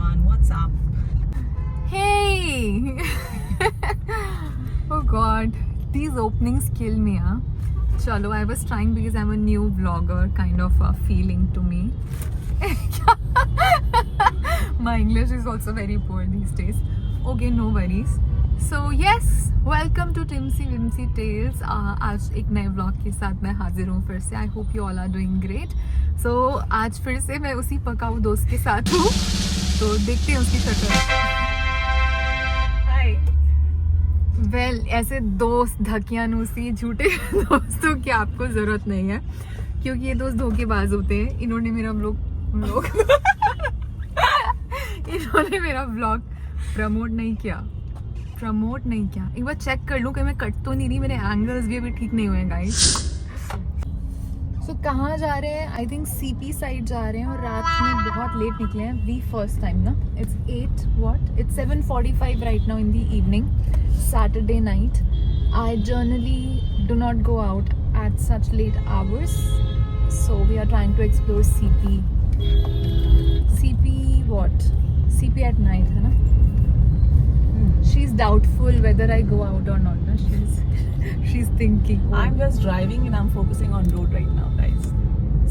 everyone. What's up? Hey! Oh god, these openings kill me, huh? Chalo, I was trying because I'm a new vlogger, kind of a feeling to me. My English is also very poor these days. Okay, no worries. So yes, welcome to Timsy Vimsy Tales. आज एक नए vlog के साथ मैं हाजिर हूँ फिर से. I hope you all are doing great. So आज फिर से मैं उसी पकाऊ दोस्त के साथ हूँ. तो देखते हैं उसकी शक्ल. वेल ऐसे दोस्त धकियानूसी झूठे दोस्तों की आपको ज़रूरत नहीं है, क्योंकि ये दोस्त धोखेबाज होते हैं. इन्होंने मेरा व्लॉग प्रमोट नहीं किया. एक बार चेक कर लूँ कि मैं कट तो नहीं रही. मेरे एंगल्स भी अभी ठीक नहीं हुए गाइस. सो कहाँ जा रहे हैं? आई थिंक सीपी साइड जा रहे हैं और रात में बहुत लेट निकले हैं. वी फर्स्ट टाइम ना. It's 7:45 right now in the evening, Saturday night. I generally do not go out at such late hours, so we are trying to explore CP at night, है ना? She's doubtful whether I go out or not. Na? She's thinking. I'm just driving and I'm focusing on road right now, guys,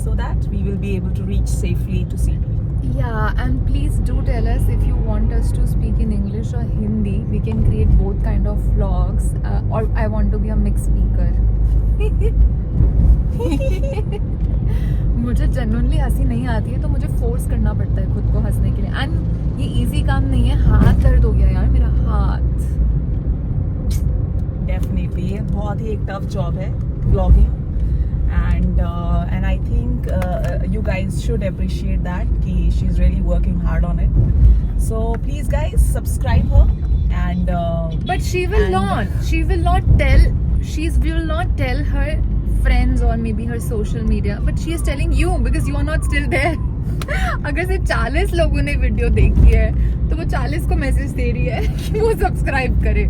so that we will be able to reach safely to CP. Yeah, and please do tell us if you want us to speak in English or Hindi. We can create both kind of vlogs, or I want to be a mixed speaker. मुझे genuinely हंसी नहीं आती है, तो मुझे force करना पड़ता है खुद को हंसने के लिए. एंड ये इजी काम नहीं है. हाथ दर्द हो गया यार मेरा हाथ. Definitely, ये बहुत ही एक टफ जॉब है vlogging, and I think you guys should appreciate that कि she's really working hard on it. So please guys subscribe her and but she will not tell her friends or maybe her social media, but she is telling you because you are not still there. अगर सिर्फ 40 लोगों ने video देखी है तो वो 40 को message दे रही है कि वो सब्सक्राइब करे.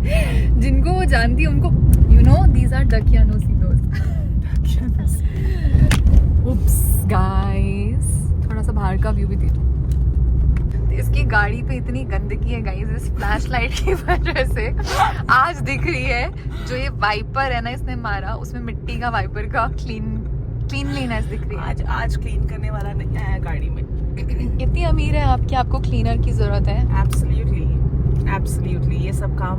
जिनको वो जानती है उनको, you know, these are Dakyanusi दोस्त. Oops guys, थोड़ा सा बाहर का व्यू भी दे दो. इसकी गाड़ी पे इतनी गंदगी है गाइस इस फ्लैश लाइट की वजह से. आज दिख रही है जो ये वाइपर है ना इसने मारा, उसमें मिट्टी का वाइपर का क्लीनलीनेस दिख रही है. आज क्लीन करने वाला नहीं आया गाड़ी में. इतनी अमीर है आप कि आपको क्लीनर की जरूरत है? एब्सोल्युटली ये सब काम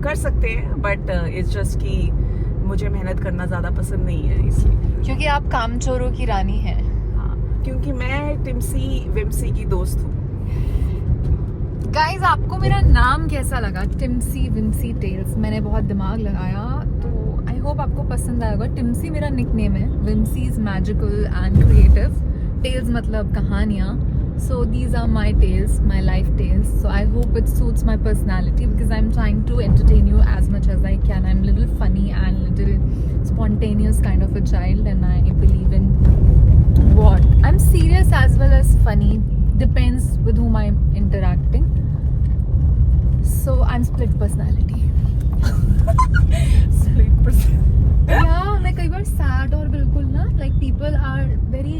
कर सकते हैं, बट इट्स जस्ट कि मुझे मेहनत करना ज़्यादा पसंद नहीं है, इसलिए. क्योंकि आप कामचोरों की रानी हैं. हाँ, क्योंकि मैं टिम्सी विम्सी की दोस्त हूँ. गाइज आपको मेरा नाम कैसा लगा? टिम्सी विम्सी टेल्स. मैंने बहुत दिमाग लगाया, तो आई होप आपको पसंद आएगा. टिम्सी मेरा निकनेम है, whimsy is magical and creative, tales मतलब कहानियाँ. So these are my tales, my life tales. So I hope it suits my personality because I'm trying to entertain you as much as I can. I'm a little funny and little spontaneous kind of a child, and I believe in what? I'm serious as well as funny. Depends with whom I'm interacting. So I'm split personality. Yeah, मैं कई बार sad और बिल्कुल ना, like people are very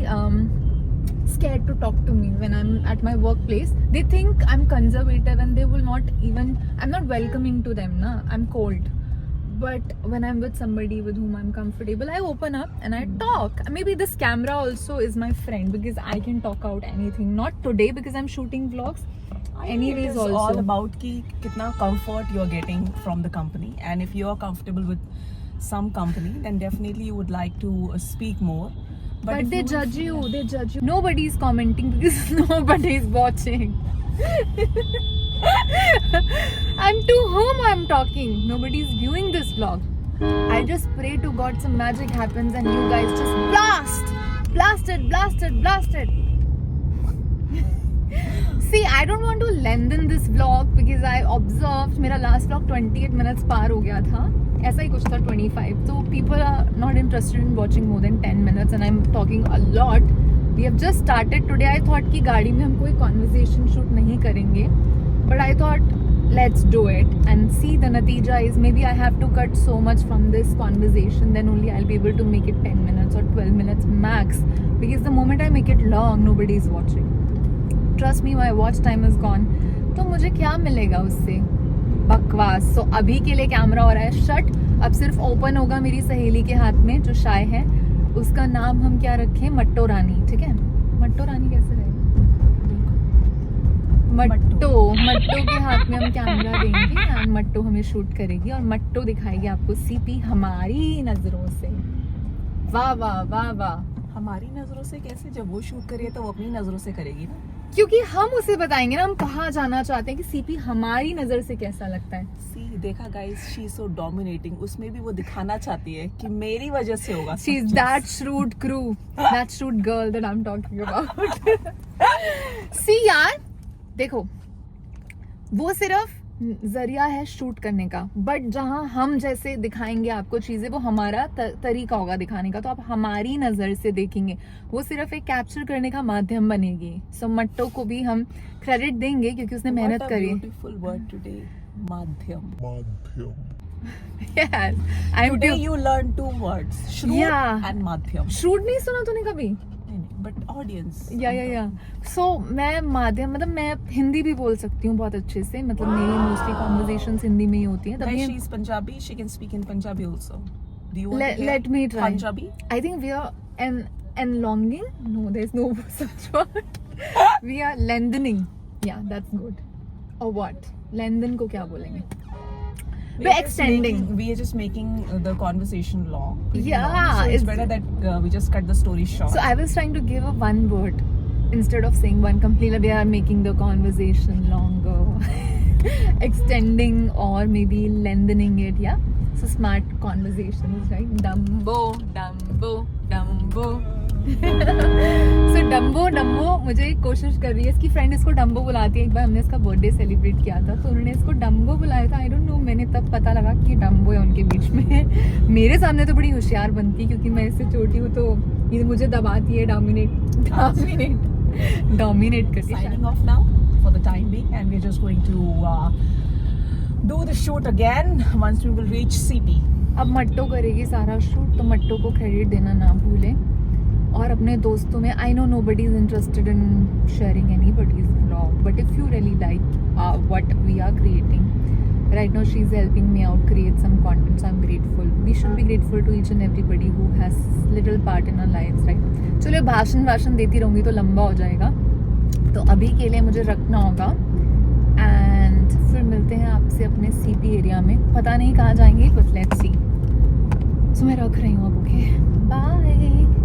scared to talk to me when I'm at my workplace. They think I'm conservative and they will not even, I'm not welcoming to them na. I'm cold. But when I'm with somebody with whom I'm comfortable, I open up and I talk. Maybe this camera also is my friend because I can talk out anything. Not today because I'm shooting vlogs. Anyways, it is also all about कि कितना comfort you're getting from the company, and if you're comfortable with some company, then definitely you would like to speak more. But they judge you. Nobody is commenting because nobody is watching. And to whom I'm talking? Nobody is viewing this vlog. I just pray to God some magic happens and you guys just blast it. See, I don't want to lengthen this vlog because I observed मेरा last vlog 28 minutes पार हो गया था. ऐसा ही कुछ था 25. So people are not interested in watching more than 10 minutes and I'm talking a lot. We have just started today. I thought कि गाड़ी में हम कोई conversation shoot नहीं करेंगे. But I thought let's do it and see the natija is maybe I have to cut so much from this conversation, then only I'll be able to make it 10 minutes or 12 minutes max, because the moment I make it long nobody is watching. Trust me my watch time is gone, तो मुझे क्या मिलेगा उससे, बकवास। सो अभी के लिए camera हो रहा है शट, अब सिर्फ ओपन होगा मेरी सहेली के हाथ में जो शाय है, उसका नाम हम क्या रखें, मट्टो रानी, ठीक है। मट्टो रानी कैसे रहेगा, मट्टो के हाथ में हम कैमरा देंगे एंड मट्टो हमें शूट करेगी और मट्टो दिखाएगी आपको सीपी हमारी नजरों से। वाह वाह वाह वाह। हमारी नजरों से कैसे, जब वो शूट करिए तो वो अपनी नजरों से करेगी ना, क्योंकि हम उसे बताएंगे ना हम कहाँ जाना चाहते हैं कि सीपी हमारी नजर से कैसा लगता है। सी देखा guys, she is so dominating, उसमें भी वो दिखाना चाहती है कि मेरी वजह से होगा। She is that shrewd crew, that shrewd girl that I'm talking about. सी यार देखो, वो सिर्फ जरिया है शूट करने का, बट जहां हम जैसे दिखाएंगे आपको चीजें वो हमारा तरीका होगा दिखाने का, तो आप हमारी नजर से देखेंगे, वो सिर्फ एक कैप्चर करने का माध्यम बनेगी। सो मट्टो को भी हम क्रेडिट देंगे क्योंकि उसने मेहनत करी है। ब्यूटीफुल वर्ड टुडे, माध्यम। Yes, I'm Today too- you learn two words, shrewd Yeah. and माध्यम। shrewd नहीं सुना तूने कभी? बट ऑडियंस या सो मैं माध्यम मतलब मैं हिंदी भी बोल सकती हूँ बहुत अच्छे से, मतलब मेरी मोस्टली कॉन्वर्सेशंस हिंदी में ही होती हैं। Guys, she is Punjabi, she can speak in Punjabi also. Do you want to hear let me try. Punjabi? I think we are enlonging. No, there's no such word. We are lengthening. Yeah, that's good. Or what? Lengthen को क्या बोलेंगे? We're extending. We are just making the conversation long. Yeah, So it's it's- better that we just cut the story short. So I was trying to give a one word instead of saying one completely. We are making the conversation longer, extending or maybe lengthening it. Yeah. So smart conversations, right? Dumbo, Dumbo, Dumbo. So Dumbo मुझे कोशिश कर रही है, इसकी friend इसको Dumbo बुलाती है। एक बार हमने इसका बर्थडे सेलिब्रेट किया था तो उन्होंने इसको डम्बो बुलाया था। आई डोंट नो, मैंने तब पता लगा कि डम्बो है उनके बीच में। मेरे सामने तो बड़ी होशियार बनती क्योंकि मैं इससे छोटी हूँ, तो ये मुझे दबाती है, डोमिनेट करती है। Signing off now for the time being, and we're just going to do the shoot again once we will reach CP. अब मट्टो करेगी सारा शूट, तो मट्टो को क्रेडिट देना ना भूलें। और अपने दोस्तों में, I know nobody is interested in sharing anybody's vlog, but if you really like what we are creating right now, she's helping me out create some content, so I'm grateful. We should be grateful to each and everybody who has little part in our lives, right? चलो भाषण देती रहूँगी तो लंबा हो जाएगा, तो अभी के लिए मुझे रखना होगा एंड फिर मिलते हैं आपसे अपने CP एरिया में। पता नहीं कहाँ जाएंगे, बट लेट्स सी। सो मैं रख रही हूँ अब, ओके बाय।